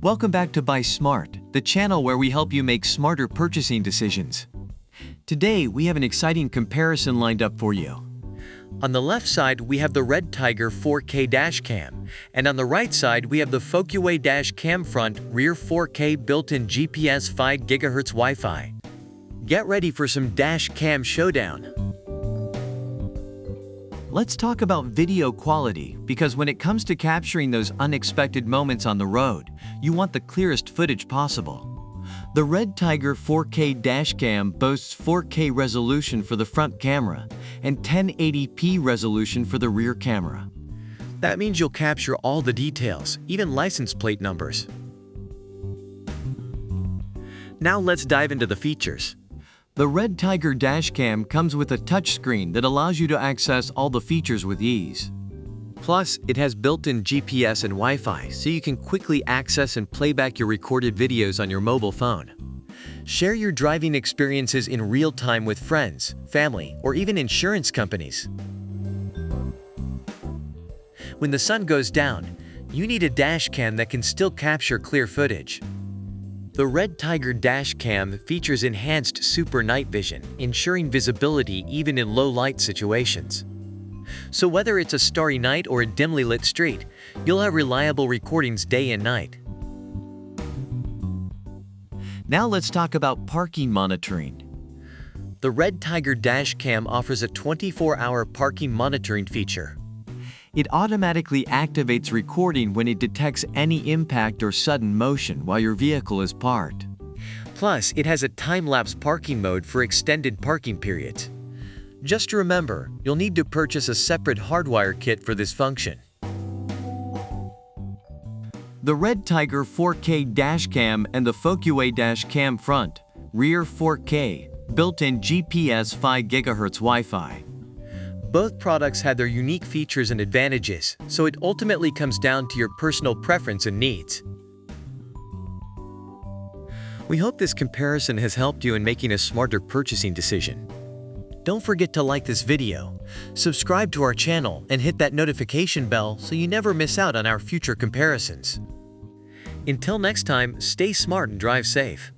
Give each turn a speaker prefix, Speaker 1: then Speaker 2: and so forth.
Speaker 1: Welcome back to Buy Smart, the channel where we help you make smarter purchasing decisions. Today, we have an exciting comparison lined up for you. On the left side, we have the REDTIGER 4K dash cam, and on the right side, we have the FOCUWAY dash cam front rear 4K built-in GPS 5 GHz Wi-Fi. Get ready for some dash cam showdown. Let's talk about video quality, because when it comes to capturing those unexpected moments on the road, you want the clearest footage possible. The REDTIGER 4K dashcam boasts 4K resolution for the front camera and 1080p resolution for the rear camera. That means you'll capture all the details, even license plate numbers. Now let's dive into the features. The REDTIGER dashcam comes with a touchscreen that allows you to access all the features with ease. Plus, it has built-in GPS and Wi-Fi, so you can quickly access and play back your recorded videos on your mobile phone. Share your driving experiences in real time with friends, family, or even insurance companies. When the sun goes down, you need a dashcam that can still capture clear footage. The REDTIGER dashcam features enhanced super night vision, ensuring visibility even in low-light situations. So whether it's a starry night or a dimly lit street, you'll have reliable recordings day and night. Now let's talk about parking monitoring. The REDTIGER dashcam offers a 24-hour parking monitoring feature. It automatically activates recording when it detects any impact or sudden motion while your vehicle is parked. Plus, it has a time-lapse parking mode for extended parking periods. Just remember, you'll need to purchase a separate hardwire kit for this function. The REDTIGER 4K dashcam and the FOCUWAY dashcam front, rear 4K, built-in GPS 5 GHz Wi-Fi. Both products have their unique features and advantages, so it ultimately comes down to your personal preference and needs. We hope this comparison has helped you in making a smarter purchasing decision. Don't forget to like this video, subscribe to our channel, and hit that notification bell so you never miss out on our future comparisons. Until next time, stay smart and drive safe.